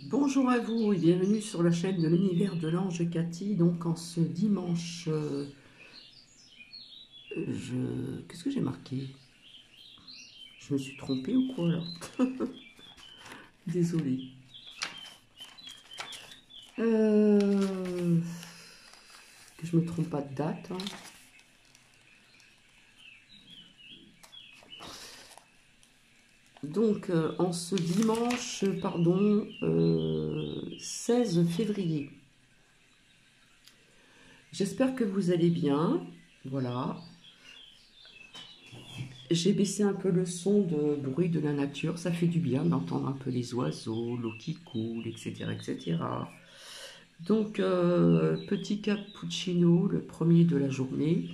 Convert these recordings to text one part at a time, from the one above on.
Bonjour à vous et bienvenue sur la chaîne de l'univers de l'ange Cathy. Donc en ce dimanche, qu'est-ce que j'ai marqué? Je me suis trompée ou quoi là? Désolée. Que je me trompe pas de date, hein. Donc en ce dimanche, pardon, 16 février. J'espère que vous allez bien. Voilà. J'ai baissé un peu le son de bruit de la nature. Ça fait du bien d'entendre un peu les oiseaux, l'eau qui coule, etc., etc. Donc, petit cappuccino, le premier de la journée,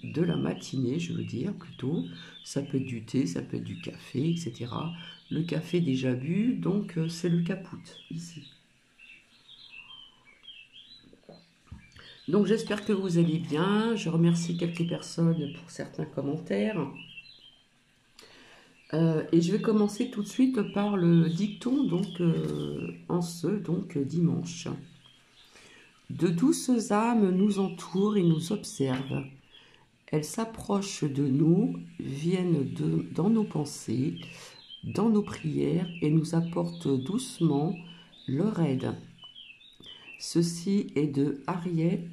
de la matinée, je veux dire plutôt. Ça peut être du thé, ça peut être du café, etc. Le café déjà bu, donc c'est le caput ici. Donc j'espère que vous allez bien. Je remercie quelques personnes pour certains commentaires. Et je vais commencer tout de suite par le dicton donc en ce dimanche. De douces âmes nous entourent et nous observent. Elles s'approchent de nous, viennent dans nos pensées, dans nos prières et nous apportent doucement leur aide. Ceci est de Harriet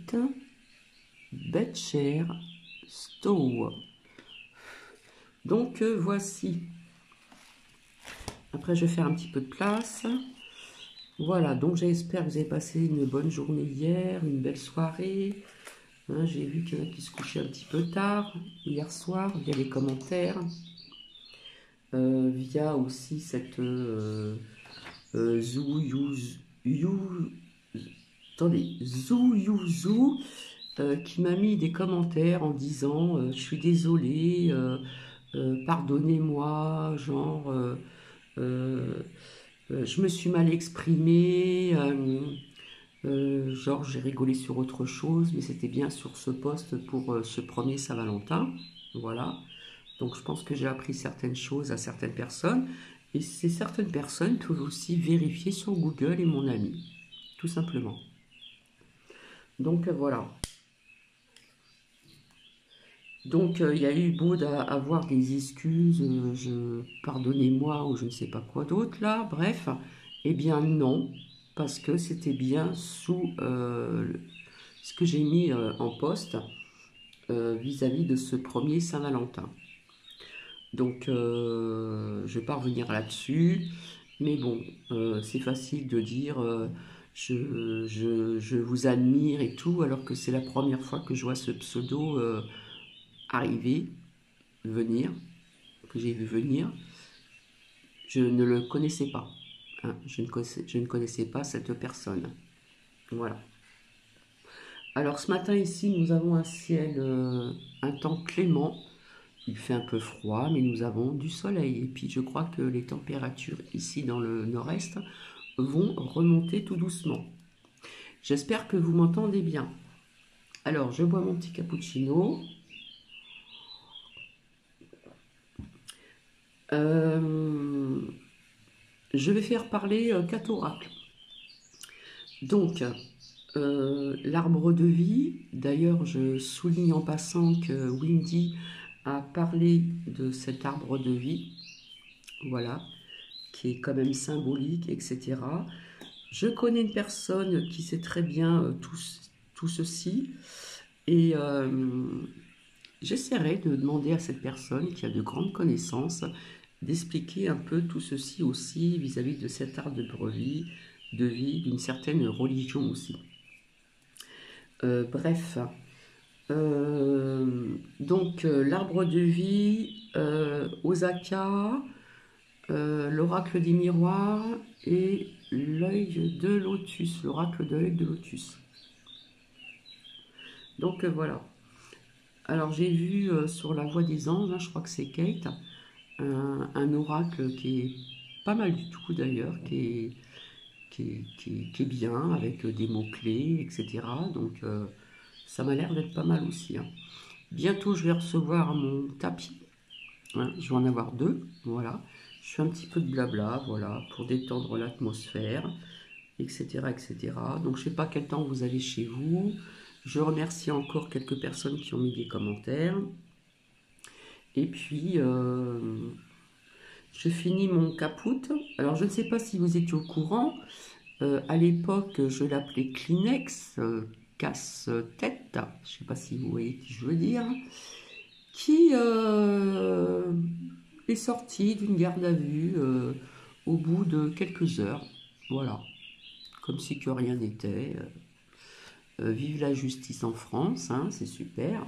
Beecher Stowe. Donc voici. Après je vais faire un petit peu de place. Voilà, donc j'espère que vous avez passé une bonne journée hier, une belle soirée. Hein, j'ai vu qu'il y en a qui se couchaient un petit peu tard hier soir via les commentaires, via aussi cette Zou attendez, Zou You qui m'a mis des commentaires en disant je suis désolée, pardonnez-moi, genre je me suis mal exprimée. Genre j'ai rigolé sur autre chose, mais c'était bien sur ce poste pour ce premier Saint-Valentin. Voilà. Donc je pense que j'ai appris certaines choses à certaines personnes. Et ces certaines personnes peuvent aussi vérifier sur Google et mon ami. Tout simplement. Donc voilà. Donc il y a eu beau d'avoir des excuses, pardonnez-moi ou je ne sais pas quoi d'autre là, bref. Eh bien non, parce que c'était bien sous ce que j'ai mis en poste vis-à-vis de ce premier Saint-Valentin. Donc, je ne vais pas revenir là-dessus, mais bon, c'est facile de dire je vous admire et tout, alors que c'est la première fois que je vois ce pseudo arriver, venir, que j'ai vu venir. Je ne le connaissais pas. Hein, je ne connaissais pas cette personne. Voilà. Alors ce matin ici, nous avons un ciel, un temps clément. Il fait un peu froid, mais nous avons du soleil. Et puis je crois que les températures ici dans le nord-est vont remonter tout doucement. J'espère que vous m'entendez bien. Alors je bois mon petit cappuccino. Je vais faire parler 4 oracles. Donc, l'arbre de vie. D'ailleurs, je souligne en passant que Windy a parlé de cet arbre de vie. Voilà, qui est quand même symbolique, etc. Je connais une personne qui sait très bien tout ceci et j'essaierai de demander à cette personne qui a de grandes connaissances d'expliquer un peu tout ceci aussi vis-à-vis de cet arbre de vie, d'une certaine religion aussi. Bref, donc l'arbre de vie, Osaka, l'oracle des miroirs et l'œil de lotus, l'oracle de l'œil de lotus. Donc voilà. Alors j'ai vu sur la voie des anges, hein, je crois que c'est Kate, un oracle qui est pas mal du tout d'ailleurs, qui est bien, avec des mots-clés, etc. Donc ça m'a l'air d'être pas mal aussi. Hein. Bientôt je vais recevoir mon tapis. Hein, je vais en avoir 2, voilà. Je fais un petit peu de blabla, voilà, pour détendre l'atmosphère. etc., etc. Donc, je ne sais pas quel temps vous avez chez vous. Je remercie encore quelques personnes qui ont mis des commentaires. Et puis, je finis mon caput. Alors, je ne sais pas si vous étiez au courant. À l'époque, je l'appelais Kleenex, casse-tête. Je ne sais pas si vous voyez qui je veux dire. Qui est sorti d'une garde à vue au bout de quelques heures. Voilà. Comme si que rien n'était. Vive la justice en France, hein, c'est super.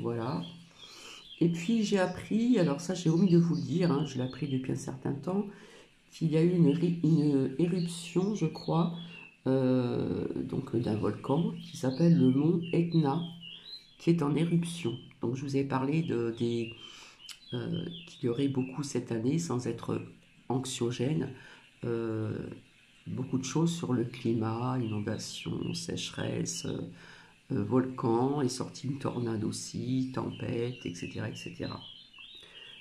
Voilà. Et puis j'ai appris, alors ça j'ai omis de vous le dire, hein, je l'ai appris depuis un certain temps, qu'il y a eu une éruption, je crois, donc d'un volcan qui s'appelle le mont Etna, qui est en éruption. Donc je vous ai parlé qu'il y aurait beaucoup cette année, sans être anxiogène, euh, beaucoup de choses sur le climat, inondations, sécheresse, volcan, est sorti une tornade aussi, tempête, etc. etc.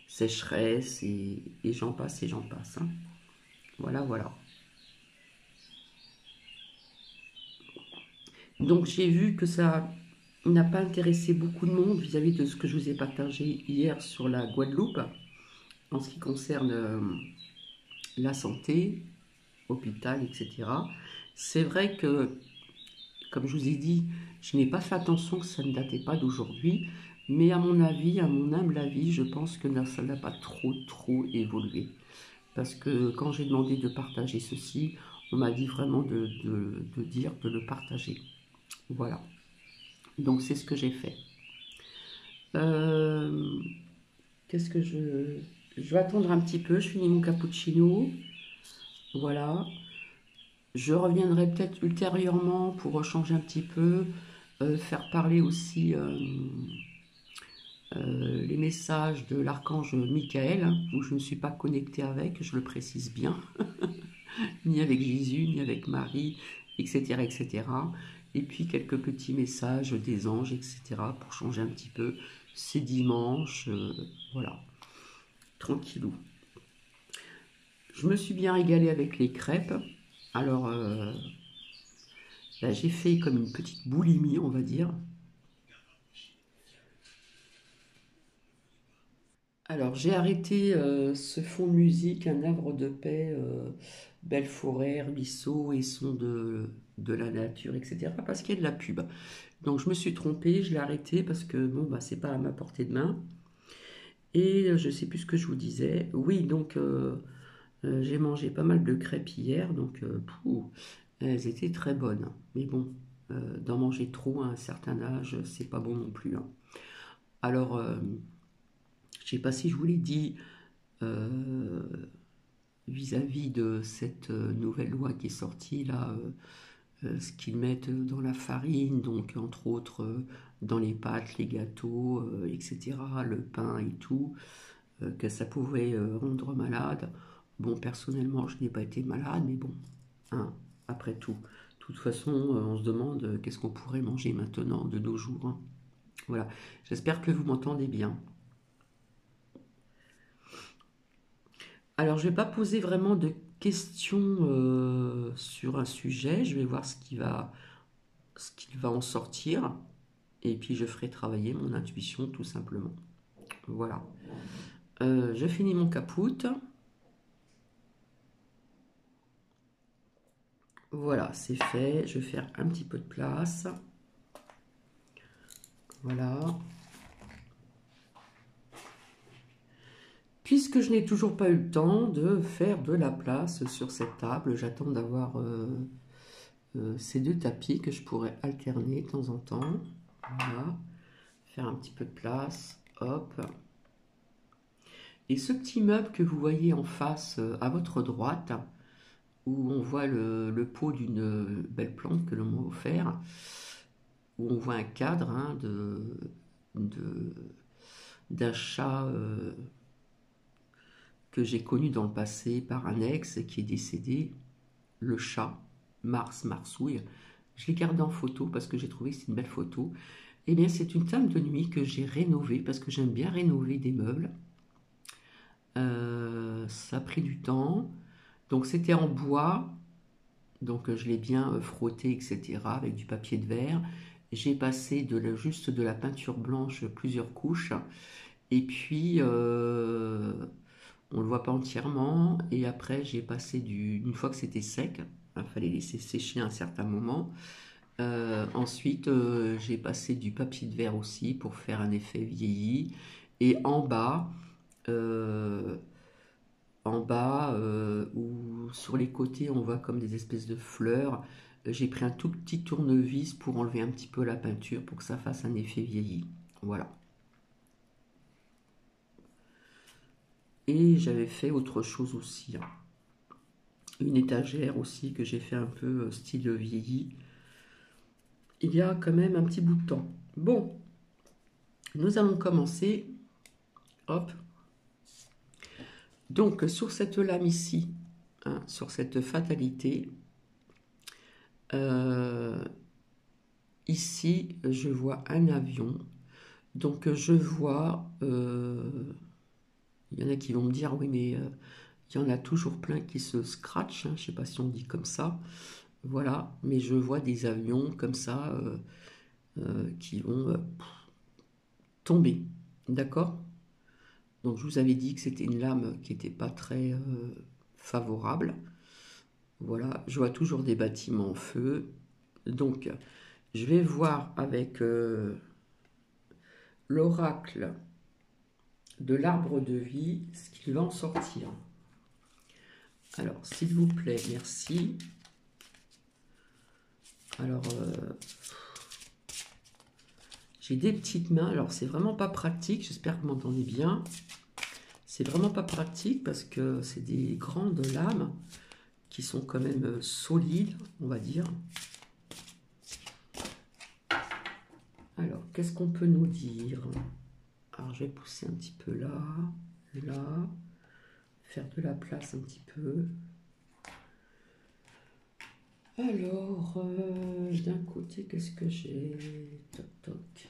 Sécheresse et j'en passe et j'en passe. Hein. Voilà, voilà. Donc j'ai vu que ça n'a pas intéressé beaucoup de monde vis-à-vis de ce que je vous ai partagé hier sur la Guadeloupe en ce qui concerne la santé, hôpital, etc. C'est vrai que, comme je vous ai dit, je n'ai pas fait attention que ça ne datait pas d'aujourd'hui, mais à mon avis, à mon humble avis, je pense que ça n'a pas trop évolué. Parce que quand j'ai demandé de partager ceci, on m'a dit vraiment de dire de le partager. Voilà. Donc c'est ce que j'ai fait. Euh, Qu'est-ce que je... Je vais attendre un petit peu, je finis mon cappuccino. Voilà. Je reviendrai peut-être ultérieurement pour changer un petit peu, faire parler aussi les messages de l'archange Michael, hein, où je ne suis pas connectée avec, je le précise bien, ni avec Jésus, ni avec Marie, etc., etc. Et puis quelques petits messages des anges, etc., pour changer un petit peu. C'est dimanche, voilà, tranquillou. Je me suis bien régalée avec les crêpes. Alors, là, j'ai fait comme une petite boulimie, on va dire. Alors, j'ai arrêté ce fond de musique, Un havre de paix, belle forêt, ruisseaux et sons de la nature, etc. parce qu'il y a de la pub. Donc, je me suis trompée, je l'ai arrêté parce que, bon, bah, c'est pas à ma portée de main. Et je sais plus ce que je vous disais. Oui, donc, j'ai mangé pas mal de crêpes hier, donc, elles étaient très bonnes. Mais bon, d'en manger trop à un certain âge, c'est pas bon non plus. Hein. Alors, je sais pas si je vous l'ai dit, euh, vis-à-vis de cette nouvelle loi qui est sortie, là, ce qu'ils mettent dans la farine, donc entre autres dans les pâtes, les gâteaux, etc., le pain et tout, que ça pouvait rendre malade. Bon, personnellement, je n'ai pas été malade, mais bon, hein, après tout. De toute façon, on se demande qu'est-ce qu'on pourrait manger maintenant de nos jours. Hein. Voilà, j'espère que vous m'entendez bien. Alors, je ne vais pas poser vraiment de questions sur un sujet. Je vais voir ce qu'il va en sortir. Et puis, je ferai travailler mon intuition, tout simplement. Voilà. Je finis mon caput. Voilà, c'est fait. Je vais faire un petit peu de place. Voilà. Puisque je n'ai toujours pas eu le temps de faire de la place sur cette table, j'attends d'avoir ces deux tapis que je pourrais alterner de temps en temps. Voilà. Faire un petit peu de place. Hop. Et ce petit meuble que vous voyez en face à votre droite, où on voit le pot d'une belle plante que l'on m'a offert, où on voit un cadre hein, d'achat que j'ai connu dans le passé par un ex qui est décédé, le chat, Marsouille. Je l'ai gardé en photo parce que j'ai trouvé que c'est une belle photo. Eh bien, c'est une table de nuit que j'ai rénovée parce que j'aime bien rénover des meubles. Ça a pris du temps. Donc, c'était en bois. Donc je l'ai bien frotté, etc. avec du papier de verre. J'ai passé juste de la peinture blanche plusieurs couches. Et puis on le voit pas entièrement. Et après j'ai passé une fois que c'était sec, il fallait laisser sécher un certain moment. Ensuite j'ai passé du papier de verre aussi pour faire un effet vieilli. Et euh, en bas ou sur les côtés, on voit comme des espèces de fleurs. J'ai pris un tout petit tournevis pour enlever un petit peu la peinture pour que ça fasse un effet vieilli. Voilà. Et j'avais fait autre chose aussi, hein. Une étagère aussi que j'ai fait un peu style vieilli. Il y a quand même un petit bout de temps. Bon, nous allons commencer. Hop. Donc sur cette lame ici, hein, sur cette fatalité, euh, ici je vois un avion. Donc je vois, il y en a qui vont me dire oui mais il y en a toujours plein qui se scratchent, hein, je ne sais pas si on dit comme ça. Voilà, mais je vois des avions comme ça qui vont tomber. D'accord? Donc je vous avais dit que c'était une lame qui n'était pas très favorable. Voilà, je vois toujours des bâtiments en feu. Donc je vais voir avec l'oracle de l'arbre de vie ce qu'il va en sortir. Alors s'il vous plaît, merci. Alors j'ai des petites mains, alors c'est vraiment pas pratique, j'espère que vous m'entendez bien. C'est vraiment pas pratique parce que c'est des grandes lames qui sont quand même solides, on va dire. Alors, qu'est-ce qu'on peut nous dire? Alors, je vais pousser un petit peu là, là, faire de la place un petit peu. Alors, d'un côté, qu'est-ce que j'ai? Toc, toc.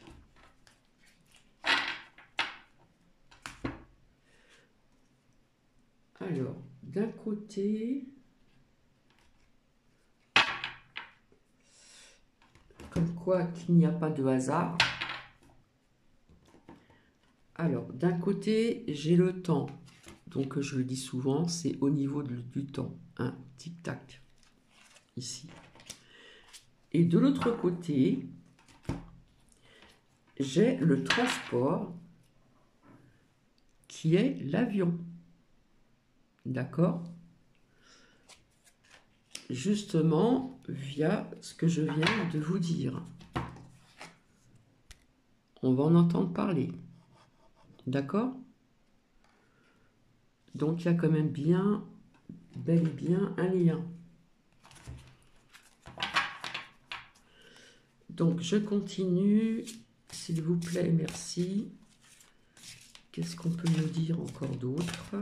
Alors, d'un côté, comme quoi qu'il n'y a pas de hasard. Alors, d'un côté, j'ai le temps. Donc, je le dis souvent, c'est au niveau du temps. Un tic-tac, ici. Et de l'autre côté, j'ai le transport qui est l'avion. D'accord? Justement, via ce que je viens de vous dire. On va en entendre parler. D'accord? Donc, il y a quand même bien, bel et bien, un lien. Donc, je continue. S'il vous plaît, merci. Qu'est-ce qu'on peut me dire encore d'autre?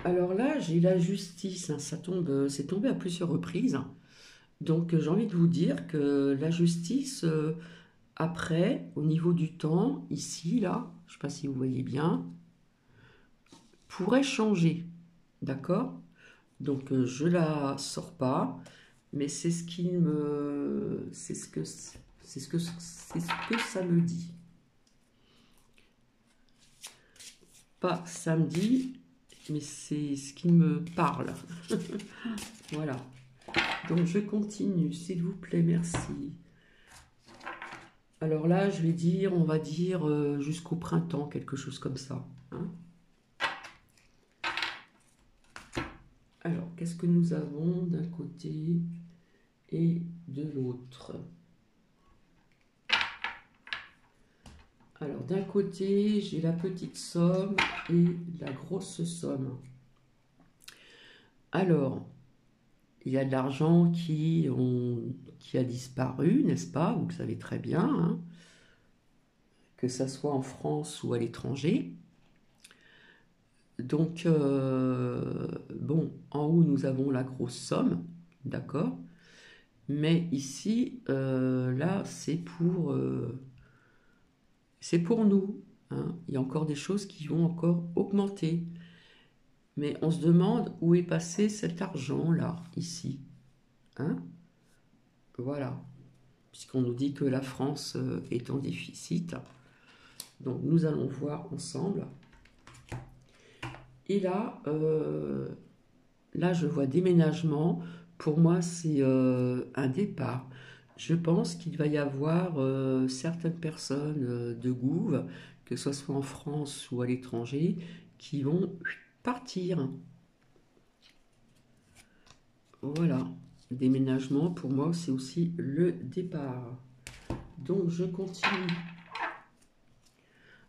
Alors là, j'ai la justice, hein, c'est tombé à plusieurs reprises. Donc j'ai envie de vous dire que la justice, après, au niveau du temps, ici, là, je ne sais pas si vous voyez bien, pourrait changer. D'accord? Donc je la sors pas, mais c'est ce qui me, c'est ce que ça me dit. Pas samedi, mais c'est ce qui me parle. Voilà. Donc je continue, s'il vous plaît, merci. Alors là, je vais dire, on va dire jusqu'au printemps, quelque chose comme ça, hein. Alors, qu'est-ce que nous avons d'un côté et de l'autre? Alors, d'un côté, j'ai la petite somme et la grosse somme. Alors, il y a de l'argent qui a disparu, n'est-ce pas? Vous le savez très bien, hein, que ça soit en France ou à l'étranger. Donc, bon, en haut, nous avons la grosse somme, d'accord? Mais ici, là, c'est pour nous, hein. Il y a encore des choses qui vont encore augmenter. Mais on se demande où est passé cet argent-là, ici, hein? Voilà. Puisqu'on nous dit que la France est en déficit. Donc, nous allons voir ensemble. Et là, là, je vois déménagement. Pour moi, c'est un départ. Je pense qu'il va y avoir certaines personnes de Gouv, que ce soit en France ou à l'étranger, qui vont partir. Voilà. Déménagement, pour moi, c'est aussi le départ. Donc, je continue.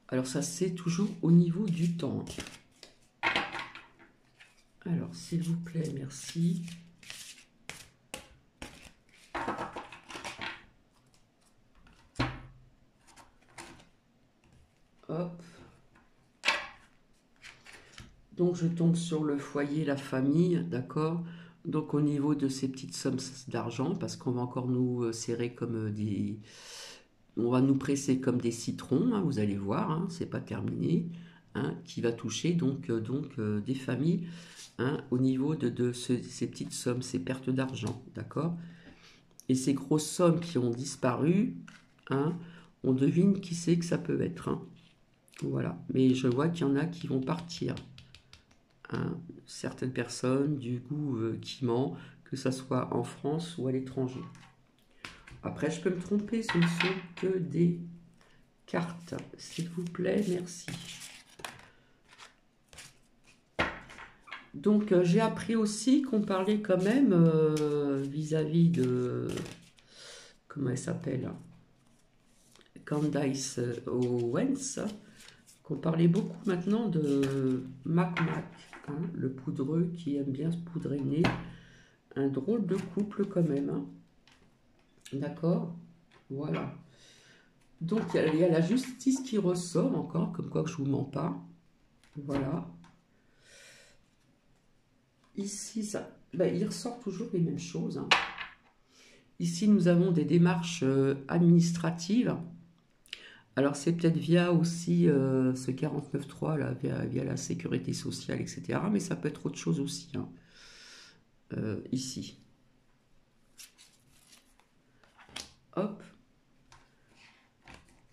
Alors, ça, c'est toujours au niveau du temps. Alors, s'il vous plaît, merci. Hop. Donc, je tombe sur le foyer, la famille, d'accord? Donc, au niveau de ces petites sommes d'argent, parce qu'on va encore nous serrer comme des... On va nous presser comme des citrons, hein, vous allez voir, hein, c'est pas terminé, hein, qui va toucher donc des familles, hein, au niveau de ces petites sommes, ces pertes d'argent, d'accord? Et ces grosses sommes qui ont disparu, hein, on devine qui c'est que ça peut être, hein. Voilà, mais je vois qu'il y en a qui vont partir, hein. Certaines personnes du goût qui ment, que ça soit en France ou à l'étranger. Après, je peux me tromper, ce ne sont que des cartes. S'il vous plaît, merci. Donc, j'ai appris aussi qu'on parlait quand même vis-à-vis de... Comment elle s'appelle? Candace Owens. Qu'on parlait beaucoup maintenant de Mac Mac, hein, le poudreux qui aime bien se poudrer le nez. Un drôle de couple quand même, hein. D'accord? Voilà. Donc, il y a la justice qui ressort encore, comme quoi que je ne vous mens pas. Voilà. Ici, ça, ben, il ressort toujours les mêmes choses, hein. Ici, nous avons des démarches administratives. Alors, c'est peut-être via aussi ce 49.3, là, via la sécurité sociale, etc. Mais ça peut être autre chose aussi, hein, ici. Hop.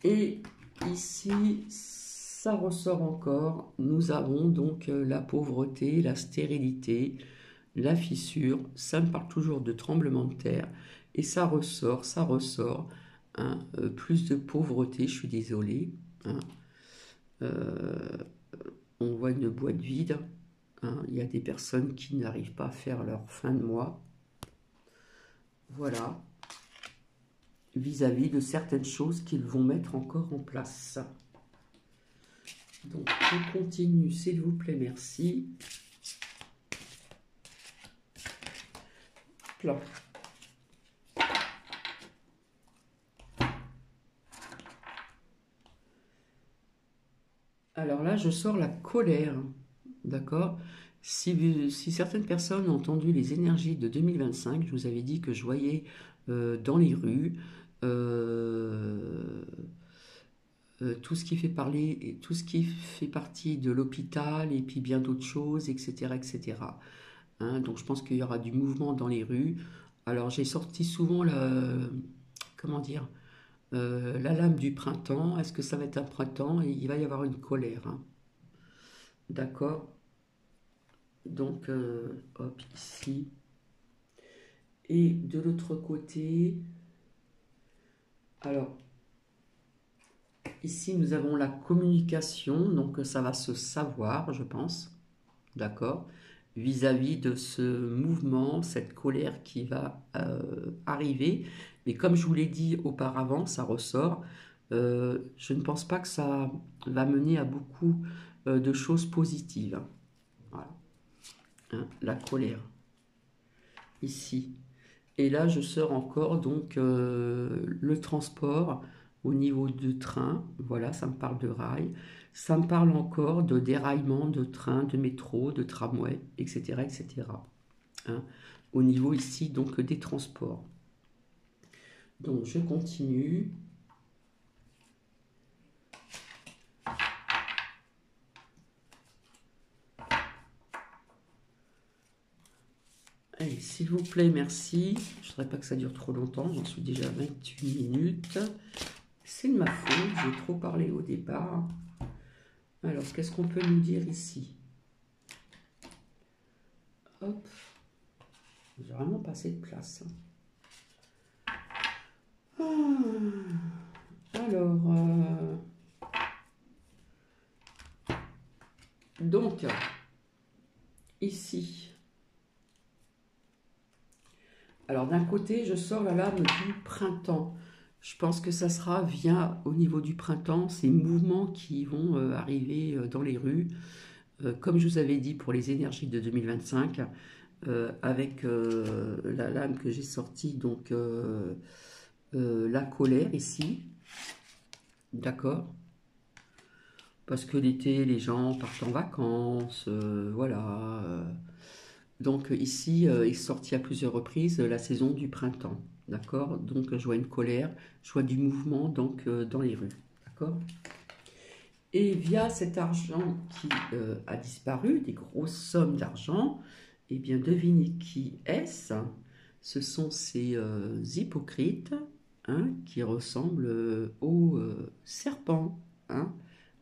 Et ici, ça ressort encore. Nous avons donc la pauvreté, la stérilité, la fissure. Ça me parle toujours de tremblement de terre. Et ça ressort. Hein, plus de pauvreté, je suis désolée, hein. On voit une boîte vide, hein. Il y a des personnes qui n'arrivent pas à faire leur fin de mois. Voilà. Vis-à-vis de certaines choses qu'ils vont mettre encore en place. Donc, je continue, s'il vous plaît, merci. Là. Alors là, je sors la colère, d'accord? Si certaines personnes ont entendu les énergies de 2025, je vous avais dit que je voyais dans les rues tout ce qui fait parler, tout ce qui fait partie de l'hôpital et puis bien d'autres choses, etc., etc. Hein, donc je pense qu'il y aura du mouvement dans les rues. Alors j'ai sorti souvent comment dire, la lame du printemps. Est-ce que ça va être un printemps? Et il va y avoir une colère, hein. D'accord? Donc, hop, ici. Et de l'autre côté, alors, ici, nous avons la communication. Donc, ça va se savoir, je pense. D'accord? Vis-à-vis de ce mouvement, cette colère qui va arriver. Mais comme je vous l'ai dit auparavant, ça ressort. Je ne pense pas que ça va mener à beaucoup de choses positives. Voilà. Hein, la colère. Ici. Et là, je sors encore donc le transport au niveau du train. Voilà, ça me parle de rail. Ça me parle encore de déraillement de train, de métro, de tramway, etc. etc. Hein, au niveau ici donc des transports. Donc, je continue. Allez, s'il vous plaît, merci. Je ne voudrais pas que ça dure trop longtemps. J'en suis déjà à 28 minutes. C'est de ma faute. J'ai trop parlé au départ. Alors, qu'est-ce qu'on peut nous dire ici? Hop. J'ai vraiment pas assez de place. Alors, donc, ici. Alors, d'un côté, je sors la lame du printemps. Je pense que ça sera via, au niveau du printemps, ces mouvements qui vont arriver dans les rues. Comme je vous avais dit pour les énergies de 2025, avec la lame que j'ai sortie, donc la colère ici. D'accord? Parce que l'été, les gens partent en vacances, voilà. Donc ici est sorti à plusieurs reprises la saison du printemps, d'accord? Donc je vois une colère, je vois du mouvement donc dans les rues, d'accord? Et via cet argent qui a disparu, des grosses sommes d'argent, eh bien devinez qui est-ce? Ce sont ces hypocrites hein, qui ressemblent aux serpents, hein?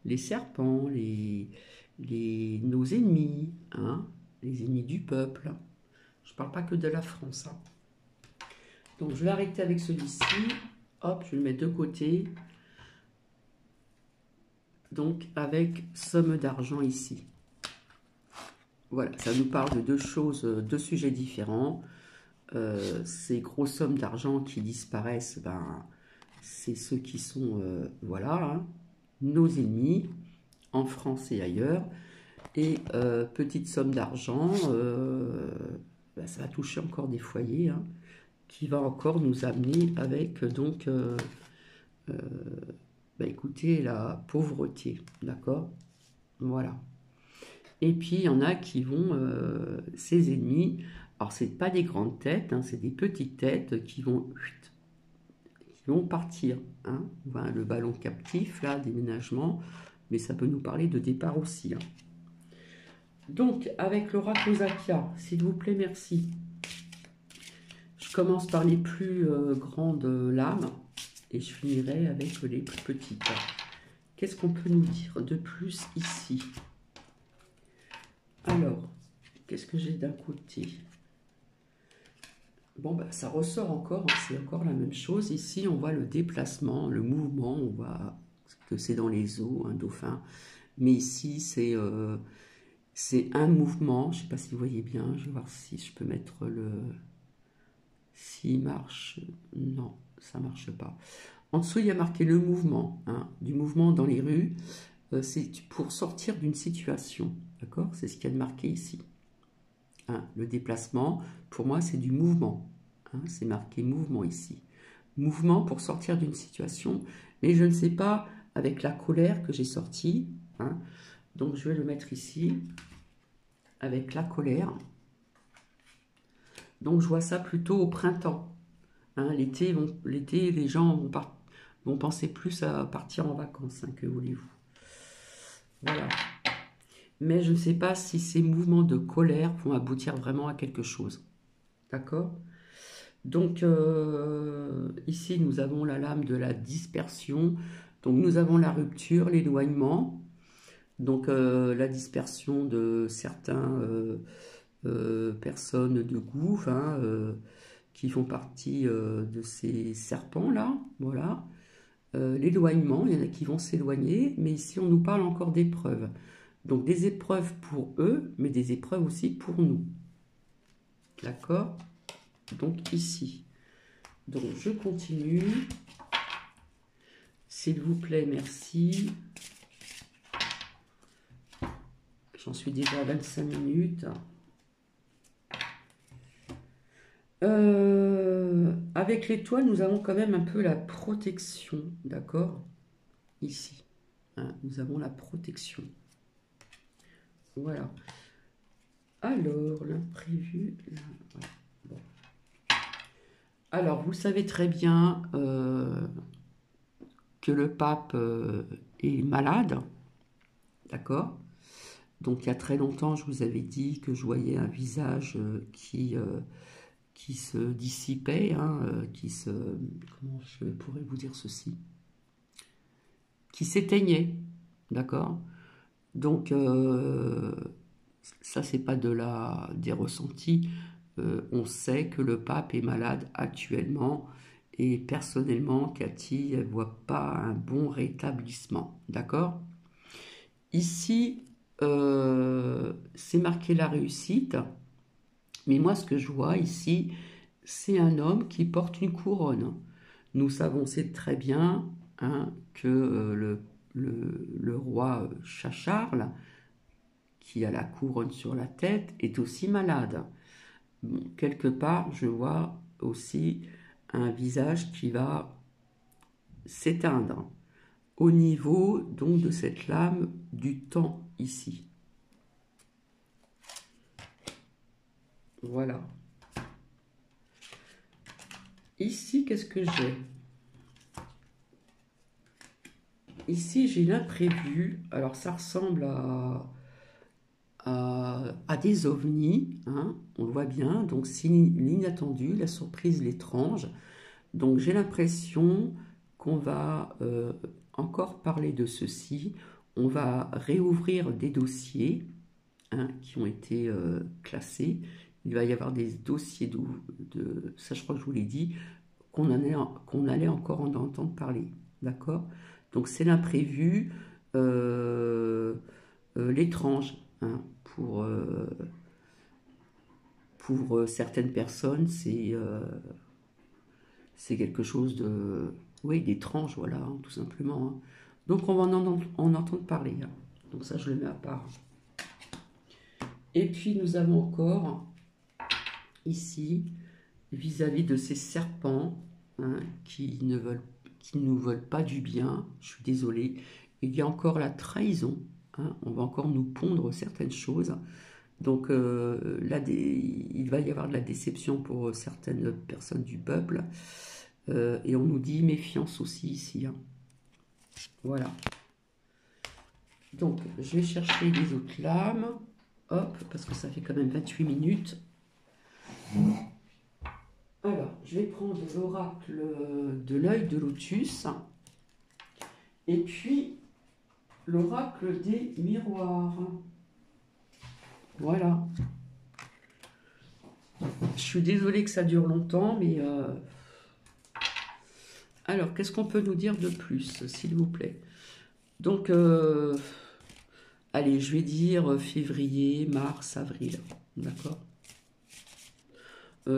Les serpents, nos ennemis, hein? Les ennemis du peuple. Je ne parle pas que de la France. Hein. Donc je vais arrêter avec celui-ci. Hop, je vais le mettre de côté. Donc avec somme d'argent ici. Voilà, ça nous parle de deux choses, deux sujets différents. Ces grosses sommes d'argent qui disparaissent, ben, c'est ceux qui sont, voilà, hein, nos ennemis, en France et ailleurs. Et petite somme d'argent, ben, ça va toucher encore des foyers, hein, qui va encore nous amener avec, donc, ben, écoutez, la pauvreté, d'accord? Voilà. Et puis, il y en a qui vont, ces ennemis, alors c'est pas des grandes têtes, hein, c'est des petites têtes qui vont partir. Hein. Voilà, le ballon captif, là, déménagement, mais ça peut nous parler de départ aussi. Hein. Donc, avec l'oracle Zakia, s'il vous plaît, merci. Je commence par les plus grandes lames et je finirai avec les plus petites. Qu'est-ce qu'on peut nous dire de plus ici? Alors, qu'est-ce que j'ai d'un côté? Bon, bah, ça ressort encore, hein, c'est encore la même chose. Ici, on voit le déplacement, le mouvement, on voit que c'est dans les eaux, un dauphin. Mais ici, c'est un mouvement, je ne sais pas si vous voyez bien, je vais voir si je peux mettre le... S'il marche, non, ça ne marche pas. En dessous, il y a marqué le mouvement, hein, du mouvement dans les rues. C'est pour sortir d'une situation, d'accord? C'est ce qu'il y a de marqué ici. Hein, le déplacement, pour moi, c'est du mouvement. Hein, c'est marqué mouvement ici. Mouvement pour sortir d'une situation, mais je ne sais pas avec la colère que j'ai sortie. Hein, donc, je vais le mettre ici, avec la colère. Donc, je vois ça plutôt au printemps. Hein, l'été, les gens vont penser plus à partir en vacances, hein, que voulez-vous. Voilà. Mais je ne sais pas si ces mouvements de colère vont aboutir vraiment à quelque chose. D'accord? Donc, ici, nous avons la lame de la dispersion. Donc, nous avons la rupture, l'éloignement. Donc, la dispersion de certains personnes de gouffre, hein, qui font partie de ces serpents-là. Voilà. L'éloignement, il y en a qui vont s'éloigner, mais ici, on nous parle encore d'épreuves. Donc, des épreuves pour eux, mais des épreuves aussi pour nous. D'accord? Donc, ici. Donc, je continue. S'il vous plaît, merci. J'en suis déjà à 25 minutes. Avec l'étoile, nous avons quand même un peu la protection, d'accord? Ici, hein, nous avons la protection. Voilà. Alors, l'imprévu. Voilà. Bon. Alors, vous savez très bien que le pape est malade, d'accord? Donc, il y a très longtemps, je vous avais dit que je voyais un visage qui se dissipait, hein, comment je pourrais vous dire ceci? Qui s'éteignait, d'accord? Donc, ça, c'est pas des ressentis. On sait que le pape est malade actuellement et personnellement, Cathy, elle voit pas un bon rétablissement, d'accord? Ici, c'est marqué la réussite, mais moi, ce que je vois ici, c'est un homme qui porte une couronne. Nous savons, c'est très bien, hein, que le roi Charles, qui a la couronne sur la tête, est aussi malade. Bon, quelque part, je vois aussi un visage qui va s'éteindre au niveau donc de cette lame du temps ici. Voilà. Ici, qu'est-ce que j'ai? Ici, j'ai l'imprévu. Alors, ça ressemble à des ovnis, hein, on le voit bien. Donc, c'est l'inattendu, la surprise, l'étrange. Donc, j'ai l'impression qu'on va encore parler de ceci. On va réouvrir des dossiers, hein, qui ont été classés. Il va y avoir des dossiers ça je crois que je vous l'ai dit, qu'on allait encore en entendre parler. D'accord? Donc c'est l'imprévu, l'étrange, hein, pour certaines personnes, c'est quelque chose oui, d'étrange, voilà, hein, tout simplement. Hein. Donc on va en entendre parler. Hein. Donc ça, je le mets à part. Et puis nous avons encore ici, vis-à-vis de ces serpents, hein, qui nous veulent pas du bien, je suis désolée. Il y a encore la trahison, hein, on va encore nous pondre certaines choses. Donc il va y avoir de la déception pour certaines personnes du peuple. Et on nous dit méfiance aussi ici. Hein. Voilà. Donc je vais chercher les autres lames. Hop, parce que ça fait quand même 28 minutes. Alors, je vais prendre l'oracle de l'œil de lotus. Et puis, l'oracle des miroirs. Voilà. Je suis désolée que ça dure longtemps, mais... Alors, qu'est-ce qu'on peut nous dire de plus, s'il vous plaît? Donc, allez, je vais dire février, mars, avril. D'accord?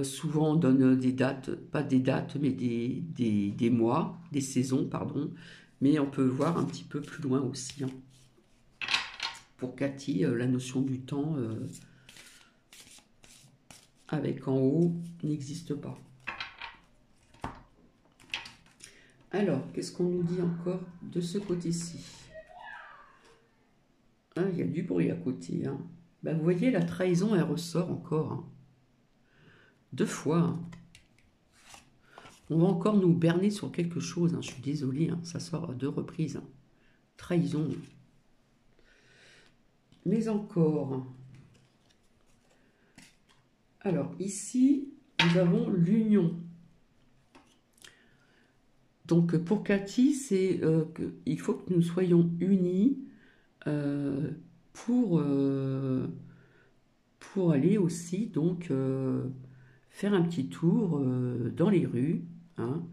Souvent, on donne des dates, pas des dates, mais des mois, des saisons, pardon. Mais on peut voir un petit peu plus loin aussi. Hein. Pour Cathy, la notion du temps avec en haut n'existe pas. Alors, qu'est-ce qu'on nous dit encore de ce côté-ci? Ah, il y a du bruit à côté. Hein. Ben, vous voyez, la trahison, elle ressort encore. Hein. 2 fois. Hein. On va encore nous berner sur quelque chose. Hein. Je suis désolée, hein. Ça sort à 2 reprises. Hein. Trahison. Mais encore. Alors, ici, nous avons l'union. Donc, pour Cathy, c'est qu'il faut que nous soyons unis pour aller aussi, donc, faire un petit tour dans les rues, hein,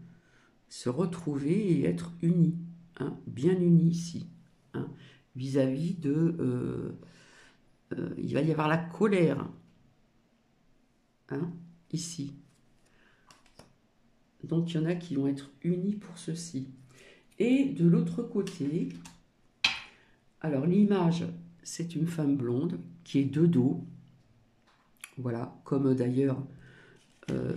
se retrouver et être unis, hein, bien unis ici, hein, vis-à-vis de... il va y avoir la colère, hein, ici. Donc, il y en a qui vont être unis pour ceci. Et de l'autre côté, alors l'image, c'est une femme blonde qui est de dos. Voilà, comme d'ailleurs,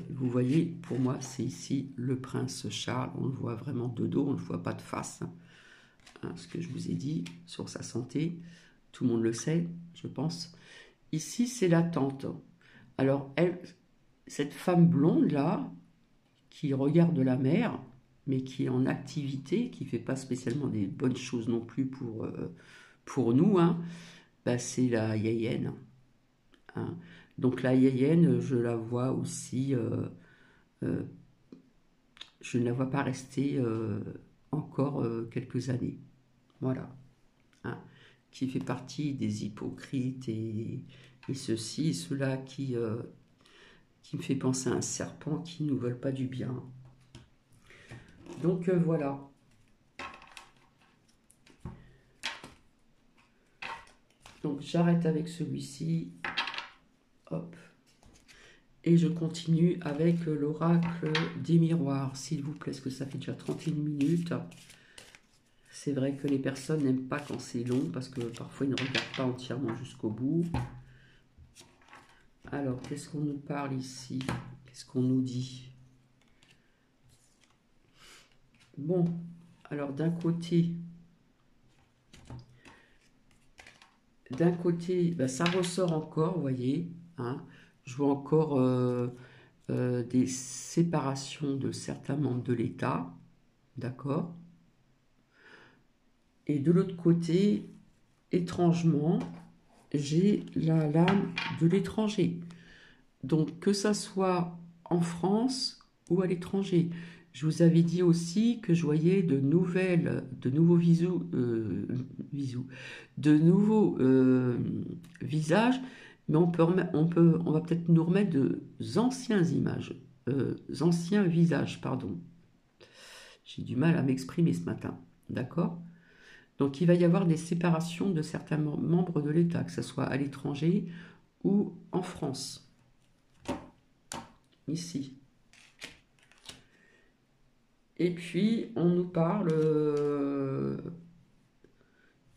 vous voyez, pour moi, c'est ici le prince Charles. On le voit vraiment de dos, on ne le voit pas de face. Hein, ce que je vous ai dit sur sa santé, tout le monde le sait, je pense. Ici, c'est la tante. Alors, cette femme blonde-là, qui regarde la mer, mais qui est en activité, qui ne fait pas spécialement des bonnes choses non plus pour nous, hein, bah, c'est la Yayenne. Hein. Donc la Yayenne, je la vois aussi, euh, je ne la vois pas rester encore quelques années. Voilà. Hein. Qui fait partie des hypocrites et ceux-ci et ceux-là qui me fait penser à un serpent qui ne nous veulent pas du bien. Donc voilà. Donc j'arrête avec celui-ci. Hop. Et je continue avec l'oracle des miroirs, s'il vous plaît, parce que ça fait déjà 31 minutes. C'est vrai que les personnes n'aiment pas quand c'est long, parce que parfois ils ne regardent pas entièrement jusqu'au bout. Alors, qu'est-ce qu'on nous parle ici? Qu'est-ce qu'on nous dit? Bon, alors d'un côté, ben, ça ressort encore, vous voyez, hein, je vois encore des séparations de certains membres de l'État, d'accord? Et de l'autre côté, étrangement, j'ai la lame de l'étranger. Donc, que ça soit en France ou à l'étranger. Je vous avais dit aussi que je voyais de nouveaux de nouveaux visages, mais on va peut-être nous remettre de anciens visages, pardon. J'ai du mal à m'exprimer ce matin, d'accord? Donc il va y avoir des séparations de certains membres de l'État, que ce soit à l'étranger ou en France. Ici. Et puis, on nous parle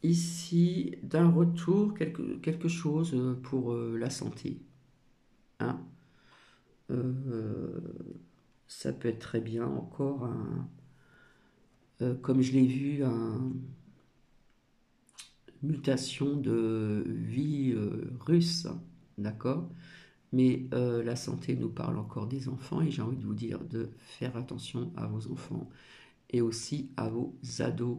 ici d'un retour, quelque chose pour la santé. Hein. Ça peut être très bien encore, comme je l'ai vu, une mutation de virus, d'accord? Mais la santé nous parle encore des enfants et j'ai envie de vous dire de faire attention à vos enfants et aussi à vos ados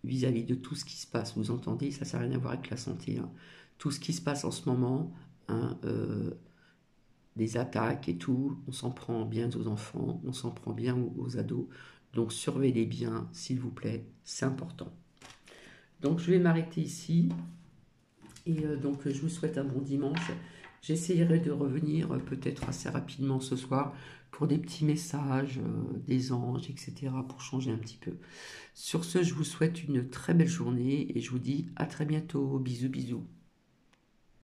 vis-à-vis de tout ce qui se passe. Vous entendez, ça n'a rien à voir avec la santé. Hein. Tout ce qui se passe en ce moment, hein, des attaques et tout, on s'en prend bien aux enfants, on s'en prend bien aux ados. Donc surveillez bien, s'il vous plaît, c'est important. Donc je vais m'arrêter ici. Et donc je vous souhaite un bon dimanche. J'essayerai de revenir peut-être assez rapidement ce soir pour des petits messages, des anges, etc. pour changer un petit peu. Sur ce, je vous souhaite une très belle journée et je vous dis à très bientôt. Bisous, bisous.